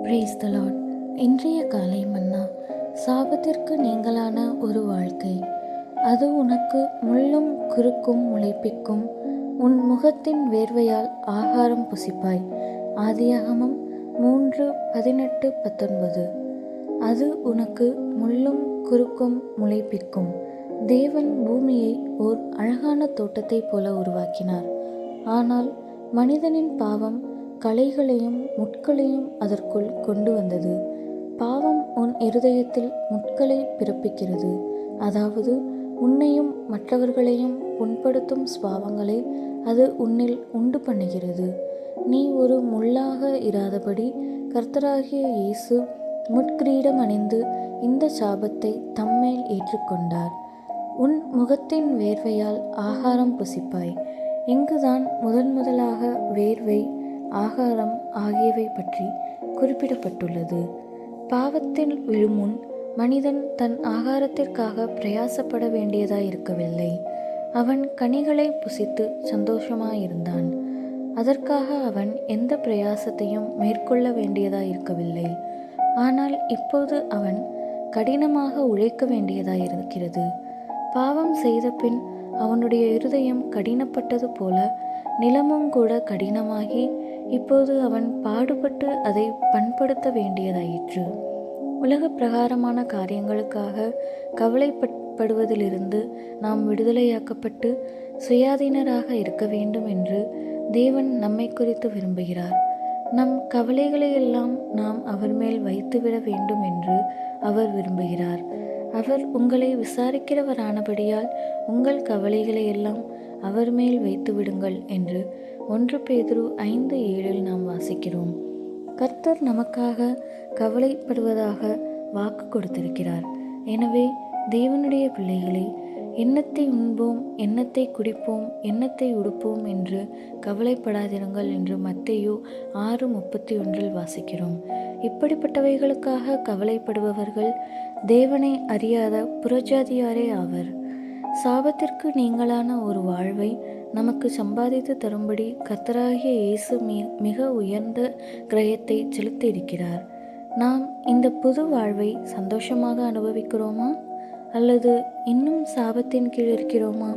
Brace த Lord. இன்றைய காலை மன்னா. சாபத்திற்கு நீங்களான ஒரு வாழ்க்கை, அது உனக்கு முள்ளும் குறுக்கும் முளைப்பிக்கும். உன் முகத்தின் வேர்வையால் ஆகாரம் புசிப்பாய். ஆதியாகமம் 3:18-19. அது உனக்கு முள்ளும் குறுக்கும் முளைப்பிக்கும். தேவன் பூமியை ஓர் அழகான தோட்டத்தைப் போல உருவாக்கினார். ஆனால் மனிதனின் பாவம் களைகளையும் முட்களையும் அதற்குள் கொண்டு வந்தது. பாவம் உன் இருதயத்தில் முட்களை பிறப்பிக்கிறது, அதாவது உன்னையும் மற்றவர்களையும் புண்படுத்தும் சுபாவங்களை அது உன்னில் உண்டு பண்ணுகிறது. நீ ஒரு முள்ளாக இராதபடி கர்த்தராகிய இயேசு முட்கிரீடம் அணிந்து இந்த சாபத்தை தம்மேல் ஏற்றுக்கொண்டார். உன் முகத்தின் வேர்வையால் ஆகாரம் புசிப்பாய். இங்குதான் முதலாக வேர்வை, ஆகாரம் ஆகியவை பற்றி குறிப்பிடப்பட்டுள்ளது. பாவத்தில் விழுமுன் மனிதன் தன் ஆகாரத்திற்காக பிரயாசப்பட வேண்டியதாயிருக்கவில்லை. அவன் கனிகளை புசித்து சந்தோஷமாயிருந்தான். அதற்காக அவன் எந்த பிரயாசத்தையும் மேற்கொள்ள வேண்டியதாயிருக்கவில்லை. ஆனால் இப்போது அவன் கடினமாக உழைக்க வேண்டியதாயிருக்கிறது. பாவம் செய்த பின் அவனுடைய இருதயம் கடினப்பட்டது போல நிலமும் கூட கடினமாகி இப்போது அவன் பாடுபட்டு அதை பண்படுத்த வேண்டியதாயிற்று. உலக பிரகாரமான காரியங்களுக்காக கவலைப்படுவதிலிருந்து நாம் விடுதலையாக்கப்பட்டு சுயாதீனராக இருக்க வேண்டும் என்று தேவன் நம்மை குறித்து விரும்புகிறார். நம் கவலைகளையெல்லாம் நாம் அவர் மேல் வைத்துவிட வேண்டும் என்று அவர் விரும்புகிறார். அவர் உங்களை விசாரிக்கிறவரானபடியால் உங்கள் கவலைகளையெல்லாம் அவர் மேல் வைத்து விடுங்கள் என்று 1 பேதுரு 5:7 நாம் வாசிக்கிறோம். கர்த்தர் நமக்காக கவலைப்படுவதாக வாக்கு கொடுத்திருக்கிறார். எனவே தேவனுடைய பிள்ளைகளை, எண்ணத்தை உண்போம், எண்ணத்தை குடிப்போம், எண்ணத்தை உடுப்போம் என்று கவலைப்படாதிருங்கள் என்று மத்தேயு 6:31 வாசிக்கிறோம். இப்படிப்பட்டவைகளுக்காக கவலைப்படுபவர்கள் தேவனை அறியாத புறஜாதியாரே ஆவர். சாபத்திற்கு நீங்களான ஒரு வாழ்வை நமக்கு சம்பாதித்து தரும்படி கர்த்தராகிய இயேசு மிக உயர்ந்த கிரயத்தை செலுத்தியிருக்கிறார். நாம் இந்த புது வாழ்வை சந்தோஷமாக அனுபவிக்கிறோமா அல்லது இன்னும் சாபத்தின் கீழ் இருக்கிறோமா?